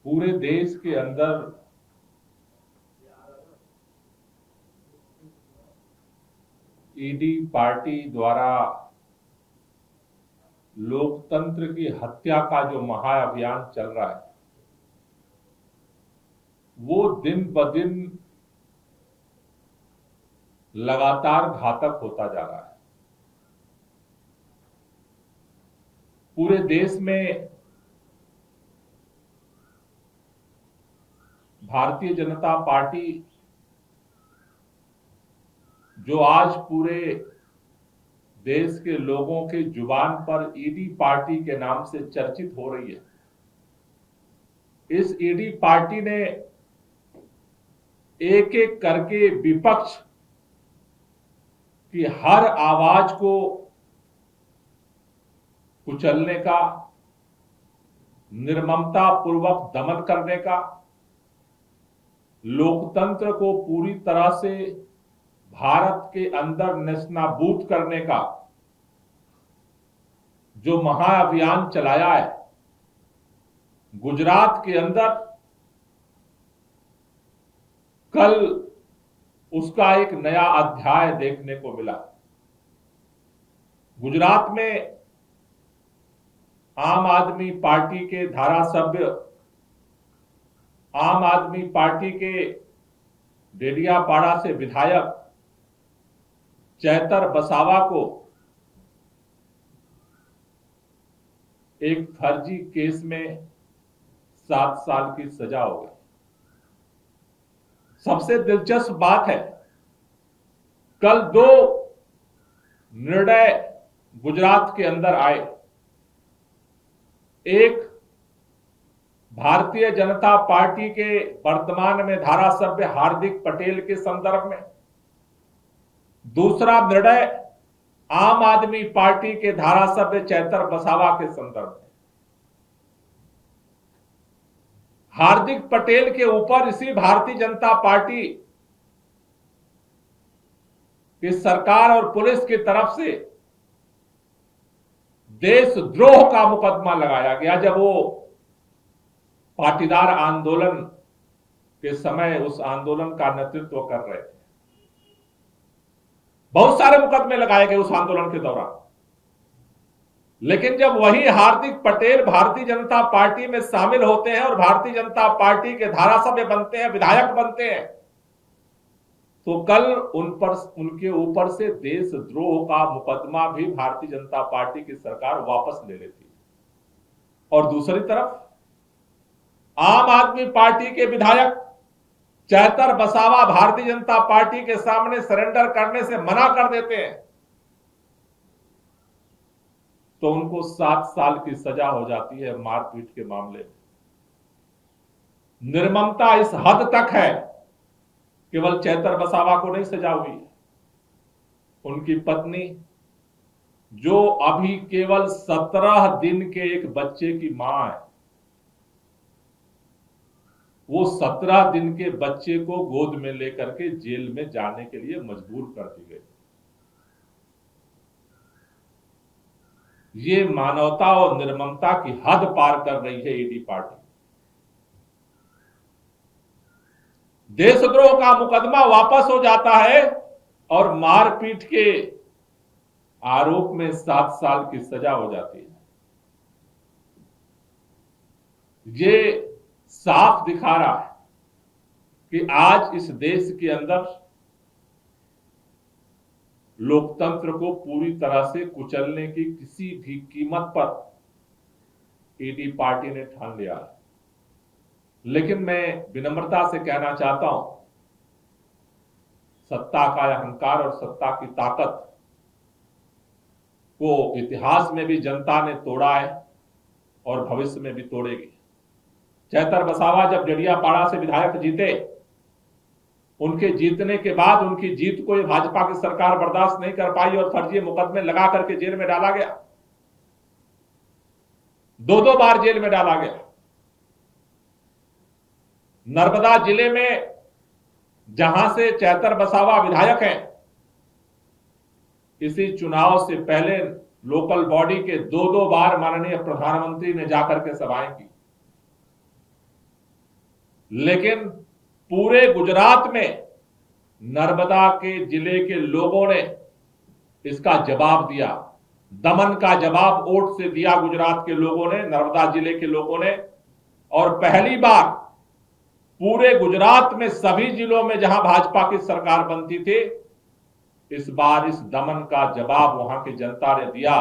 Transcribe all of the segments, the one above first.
पूरे देश के अंदर ईडी पार्टी द्वारा लोकतंत्र की हत्या का जो महाअभियान चल रहा है वो दिन ब दिन लगातार घातक होता जा रहा है। पूरे देश में भारतीय जनता पार्टी जो आज पूरे देश के लोगों के जुबान पर ईडी पार्टी के नाम से चर्चित हो रही है, इस ईडी पार्टी ने एक एक करके विपक्ष की हर आवाज को कुचलने का, निर्ममता पूर्वक दमन करने का, लोकतंत्र को पूरी तरह से भारत के अंदर नेस्तनाबूद करने का जो महाअभियान चलाया है। गुजरात के अंदर कल उसका एक नया अध्याय देखने को मिला। गुजरात में आम आदमी पार्टी के धारासभ्य, आम आदमी पार्टी के डेडियापाड़ा से विधायक चैतर बसावा को एक फर्जी केस में 7 साल की सजा हो गई। सबसे दिलचस्प बात है, कल 2 निर्णय गुजरात के अंदर आए। एक भारतीय जनता पार्टी के वर्तमान में धारासभ्य हार्दिक पटेल के संदर्भ में, दूसरा निर्णय आम आदमी पार्टी के धारासभ्य चैतर बसावा के संदर्भ में। हार्दिक पटेल के ऊपर इसी भारतीय जनता पार्टी की सरकार और पुलिस की तरफ से देशद्रोह का मुकदमा लगाया गया, जब वो पाटीदार आंदोलन के समय उस आंदोलन का नेतृत्व कर रहे थे। बहुत सारे मुकदमे लगाए गए उस आंदोलन के दौरान, लेकिन जब वही हार्दिक पटेल भारतीय जनता पार्टी में शामिल होते हैं और भारतीय जनता पार्टी के धारासभ्य बनते हैं, विधायक बनते हैं, तो कल उनके ऊपर से देशद्रोह का मुकदमा भी भारतीय जनता पार्टी की सरकार वापस ले लेती है। और दूसरी तरफ आम आदमी पार्टी के विधायक चैतर बसावा भारतीय जनता पार्टी के सामने सरेंडर करने से मना कर देते हैं, तो उनको 7 साल की सजा हो जाती है मारपीट के मामले में। निर्ममता इस हद तक है, केवल चैतर बसावा को नहीं सजा हुई, उनकी पत्नी जो अभी केवल 17 दिन के एक बच्चे की मां है, वो 17 दिन के बच्चे को गोद में लेकर के जेल में जाने के लिए मजबूर कर दी गई। ये मानवता और निर्ममता की हद पार कर रही है ईडी पार्टी। देशद्रोह का मुकदमा वापस हो जाता है और मारपीट के आरोप में 7 साल की सजा हो जाती है। ये साफ दिखा रहा है कि आज इस देश के अंदर लोकतंत्र को पूरी तरह से कुचलने की किसी भी कीमत पर ईडी पार्टी ने ठान लिया है। लेकिन मैं विनम्रता से कहना चाहता हूं, सत्ता का अहंकार और सत्ता की ताकत को इतिहास में भी जनता ने तोड़ा है और भविष्य में भी तोड़ेगी। चैतर बसावा जब डेडियापाड़ा से विधायक जीते, उनके जीतने के बाद उनकी जीत को भाजपा की सरकार बर्दाश्त नहीं कर पाई और फर्जी मुकदमे लगा करके जेल में डाला गया। 2 बार जेल में डाला गया। नर्मदा जिले में जहां से चैतर बसावा विधायक हैं, इसी चुनाव से पहले लोकल बॉडी के 2 बार माननीय प्रधानमंत्री ने जाकर के सभाएं की। लेकिन पूरे गुजरात में नर्मदा के जिले के लोगों ने इसका जवाब दिया। दमन का जवाब वोट से दिया गुजरात के लोगों ने, नर्मदा जिले के लोगों ने। और पहली बार पूरे गुजरात में सभी जिलों में जहां भाजपा की सरकार बनती थी, इस बार इस दमन का जवाब वहां की जनता ने दिया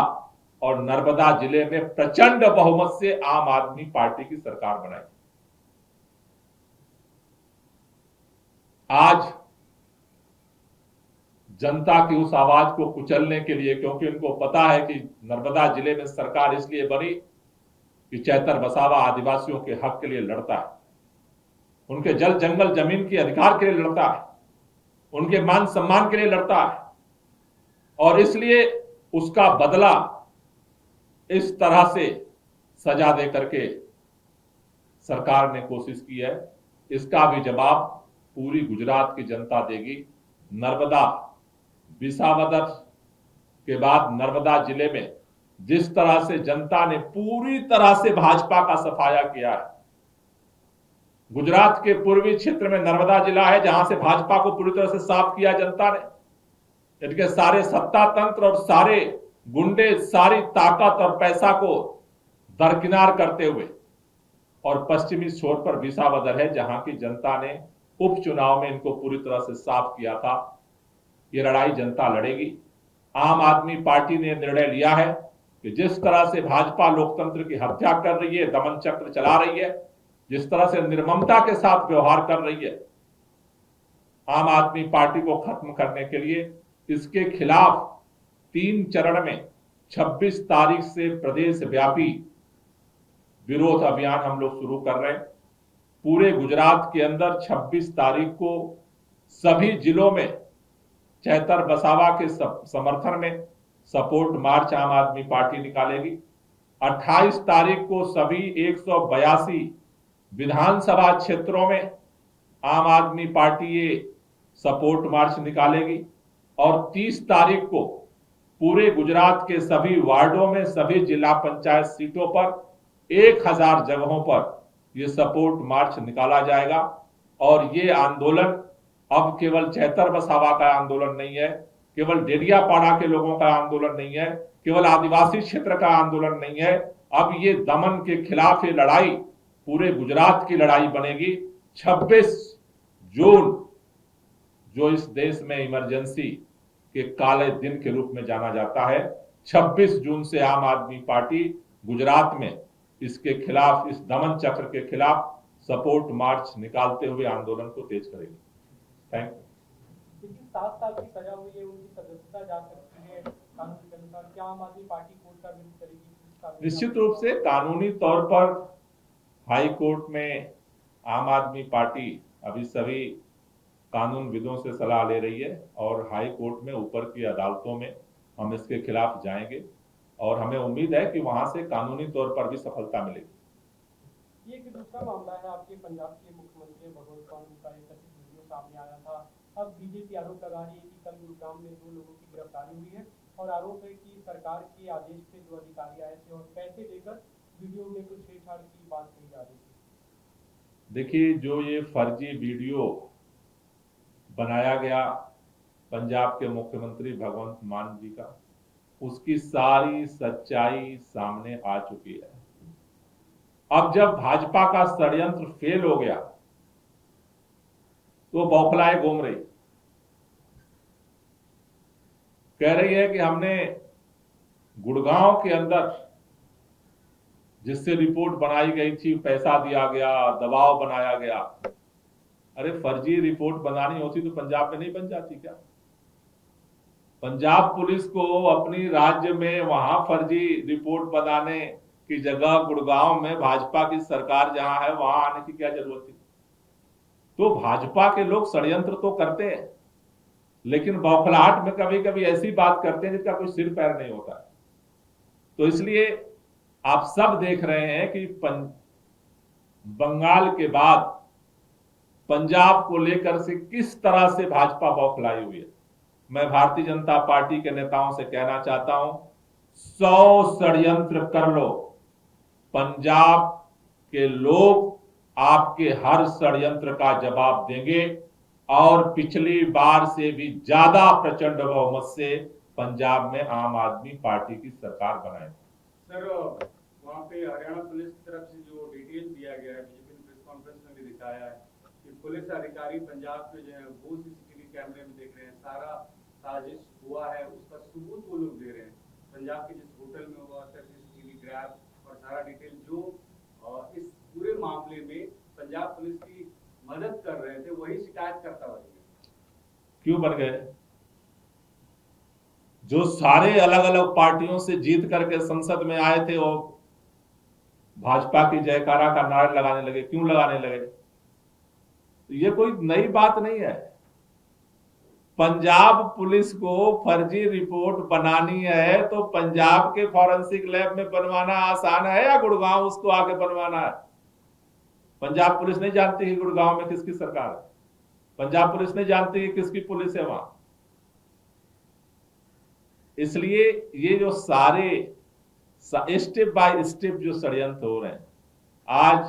और नर्मदा जिले में प्रचंड बहुमत से आम आदमी पार्टी की सरकार बनाई। आज जनता की उस आवाज को कुचलने के लिए, क्योंकि उनको पता है कि नर्मदा जिले में सरकार इसलिए बनी कि चैतर वसावा आदिवासियों के हक के लिए लड़ता है, उनके जल जंगल जमीन के अधिकार के लिए लड़ता है, उनके मान सम्मान के लिए लड़ता है, और इसलिए उसका बदला इस तरह से सजा दे करके सरकार ने कोशिश की है। इसका भी जवाब पूरी गुजरात की जनता देगी। नर्मदा विसावदर के बाद नर्मदा जिले में जिस तरह से जनता ने पूरी तरह से भाजपा का सफाया किया है, गुजरात के पूर्वी क्षेत्र में नर्मदा जिला है जहां से भाजपा को पूरी तरह से साफ किया जनता ने। इनके सारे सत्ता तंत्र और सारे गुंडे सारी ताकत और पैसा को दरकिनार करते हुए, और पश्चिमी छोर पर विसावदर है जहां की जनता ने उपचुनाव में इनको पूरी तरह से साफ किया था। ये लड़ाई जनता लड़ेगी। आम आदमी पार्टी ने निर्णय लिया है कि जिस तरह से भाजपा लोकतंत्र की हत्या कर रही है, दमन चक्र चला रही है, जिस तरह से निर्ममता के साथ व्यवहार कर रही है, आम आदमी पार्टी को खत्म करने के लिए इसके खिलाफ 3 चरण में 26 तारीख से प्रदेश व्यापी विरोध अभियान हम लोग शुरू कर रहे हैं। पूरे गुजरात के अंदर 26 तारीख को सभी जिलों में चैतर वसावा के समर्थन में सपोर्ट मार्च आम आदमी पार्टी निकालेगी। 28 तारीख को सभी 182 विधानसभा क्षेत्रों में आम आदमी पार्टी ये सपोर्ट मार्च निकालेगी, और 30 तारीख को पूरे गुजरात के सभी वार्डों में सभी जिला पंचायत सीटों पर 1000 जगहों पर यह सपोर्ट मार्च निकाला जाएगा। और ये आंदोलन अब केवल चैतर वसावा का आंदोलन नहीं है, केवल डेडियापाड़ा के लोगों का आंदोलन नहीं है, केवल आदिवासी क्षेत्र का आंदोलन नहीं है। अब ये दमन के खिलाफ ये लड़ाई पूरे गुजरात की लड़ाई बनेगी। 26 जून, जो इस देश में इमरजेंसी के काले दिन के रूप में जाना जाता है, 26 जून से आम आदमी पार्टी गुजरात में इसके खिलाफ, इस दमन चक्र के खिलाफ सपोर्ट मार्च निकालते हुए आंदोलन को तेज करेगी। Thank you. 7 साल की सजा हुई है, उनकी सदस्यता जा सकती है कानून के अनुसार, क्या आम आदमी पार्टी कोर्ट का विरोध करेगी? निश्चित रूप से कानूनी तौर पर हाई कोर्ट में आम आदमी पार्टी अभी सभी कानूनविदों से सलाह ले रही है, और हाई कोर्ट में ऊपर की अदालतों में हम इसके खिलाफ जाएंगे, और हमें उम्मीद है कि वहां से कानूनी तौर पर भी सफलता मिलेगी। ये एक दूसरा मामला है, आपके पंजाब के मुख्यमंत्री भगवंत मान का एक वीडियो सामने आया था। अब बीजेपी आरोप लगा रही है कि कल गुरुग्राम में 2 लोगों की गिरफ्तारी हुई है, और आरोप है कि सरकार के आदेश पे 2 अधिकारी आए थे और पैसे लेकर वीडियो में कुछ छेड़छाड़ की बात कही जा रही थी। देखिए, जो ये फर्जी वीडियो बनाया गया पंजाब के मुख्यमंत्री भगवंत मान जी का, उसकी सारी सच्चाई सामने आ चुकी है। अब जब भाजपा का षड्यंत्र फेल हो गया तो बौखलाए घूम रही, कह रही है कि हमने गुड़गांव के अंदर जिससे रिपोर्ट बनाई गई थी, पैसा दिया गया, दबाव बनाया गया। अरे फर्जी रिपोर्ट बनानी होती तो पंजाब में नहीं बन जाती क्या? पंजाब पुलिस को अपनी राज्य में वहां फर्जी रिपोर्ट बनाने की जगह गुड़गांव में भाजपा की सरकार जहां है वहां आने की क्या जरूरत थी? तो भाजपा के लोग षड्यंत्र तो करते हैं, लेकिन बौखलाहट में कभी कभी ऐसी बात करते हैं जिसका कोई सिर पैर नहीं होता। तो इसलिए आप सब देख रहे हैं कि बंगाल के बाद पंजाब को लेकर से किस तरह से भाजपा बौखलाई हुई है। मैं भारतीय जनता पार्टी के नेताओं से कहना चाहता हूं, 100 षड्यंत्र कर लो, पंजाब के लोग आपके हर षड्यंत्र का जवाब देंगे और पिछली बार से भी ज्यादा प्रचंड बहुमत से पंजाब में आम आदमी पार्टी की सरकार बनाएंगे। सर, वहाँ पे हरियाणा पुलिस की तरफ से जो डिटेल दिया गया है, बीजेपी ने प्रेस कॉन्फ्रेंस में भी दिखाया है कि पुलिस अधिकारी पंजाब के जो है वो सीसीटीवी कैमरे में देख रहे हैं, सारा साजिश हुआ है उसका सबूत वो लोग दे रहे हैं। पंजाब के जिस होटल में हुआ था सीसीटीवी ग्रैब और सारा डिटेल जो इस पूरे मामले में पंजाब पुलिस की मदद कर रहे थे वही शिकायतकर्ता बन गए। क्यों बन गए? जो सारे अलग अलग पार्टियों से जीत करके संसद में आए थे वो भाजपा की जयकारा का नारा लगाने लगे। क्यों लगाने लगे? तो ये कोई नई बात नहीं है। पंजाब पुलिस को फर्जी रिपोर्ट बनानी है तो पंजाब के फॉरेंसिक लैब में बनवाना आसान है या गुड़गांव उसको आके बनवाना है? पंजाब पुलिस नहीं जानती कि गुड़गांव में किसकी सरकार है। पंजाब पुलिस नहीं जानती कि किसकी पुलिस है वहां। इसलिए ये जो सारे स्टेप बाय स्टेप जो षड्यंत्र हो रहे हैं, आज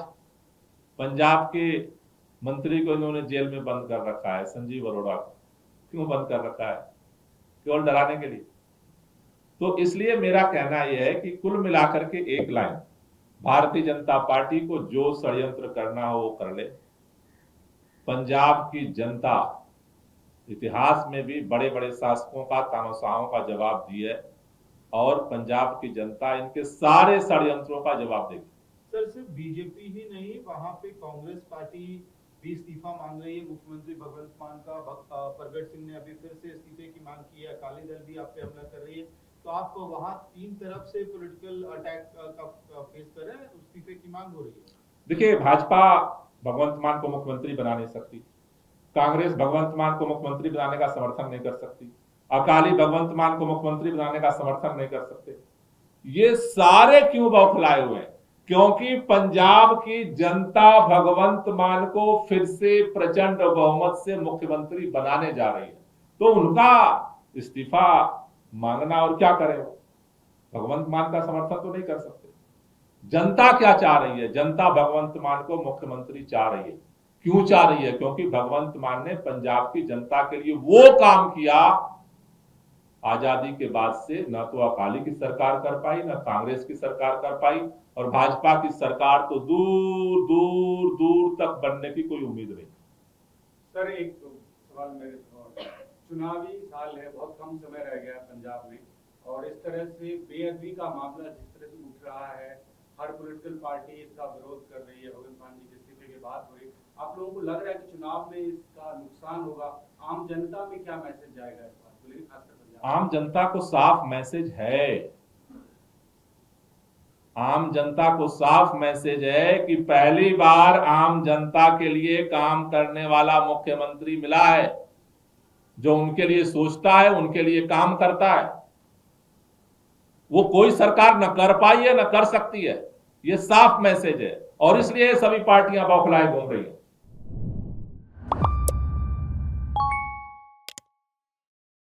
पंजाब के मंत्री को इन्होंने जेल में बंद कर रखा है, संजीव अरोड़ा को। क्यों बंद कर रखा है? केवल डराने के लिए। तो इसलिए मेरा कहना यह है कि कुल मिलाकर के एक लाइन, भारतीय जनता पार्टी को जो षड्यंत्र करना हो वो कर ले। पंजाब की जनता इतिहास में भी बड़े बड़े शासकों का, तानाशाहों का जवाब दी है और पंजाब की जनता इनके सारे षड्यंत्रों का जवाब देगी। सर, सिर्फ बीजेपी ही नहीं, वहां पे कांग्रेस पार्टी भी इस्तीफा मांग रही है। मुख्यमंत्री भगवंत मान का प्रगट सिंह ने अभी फिर से इस्तीफे की मांग की है। अकाली दल भी आप पे हमला कर रही है। तो आप वहां तीन तरफ से पॉलिटिकल अटैक का फेस कर रहे हैं, इस्तीफे की मांग हो रही है। देखिए, भाजपा भगवंत मान को मुख्यमंत्री बना नहीं सकती, कांग्रेस भगवंत मान को मुख्यमंत्री बनाने का समर्थन नहीं कर सकती, अकाली भगवंत मान को मुख्यमंत्री बनाने का समर्थन नहीं कर सकते। ये सारे क्यों बौखलाए हुए हैं? क्योंकि पंजाब की जनता भगवंत मान को फिर से प्रचंड बहुमत से मुख्यमंत्री बनाने जा रही है। तो उनका इस्तीफा मांगना, और क्या करें, भगवंत मान का समर्थन तो नहीं कर सकते। जनता क्या चाह रही है? जनता भगवंत मान को मुख्यमंत्री चाह रही है। क्यों चाह रही है? क्योंकि भगवंत मान ने पंजाब की जनता के लिए वो काम किया आजादी के बाद से न तो अकाली की सरकार कर पाई, न कांग्रेस की सरकार कर पाई, और भाजपा की सरकार तो दूर दूर दूर तक बनने की कोई उम्मीद नहीं। सर, एक सवाल मेरे चुनावी साल है, बहुत कम समय रह गया पंजाब में, और इस तरह से बेअदबी का मामला जिस तरह से उठ रहा है, हर पॉलिटिकल पार्टी इसका विरोध कर रही है। भगवंत मान जी के इस्तीफे की बात हो रही, आप लोगों को लग रहा है कि चुनाव में इसका नुकसान होगा? आम जनता में क्या मैसेज जाएगा इस बात को लेकर, खासकर पंजाब? आम जनता को साफ मैसेज है। आम जनता को साफ मैसेज है कि पहली बार आम जनता के लिए काम करने वाला मुख्यमंत्री मिला है, जो उनके लिए सोचता है, उनके लिए काम करता है। वो कोई सरकार न कर पाई है, न कर सकती है। ये साफ मैसेज है, और इसलिए सभी पार्टियां बौखलाए घूम रही हैं।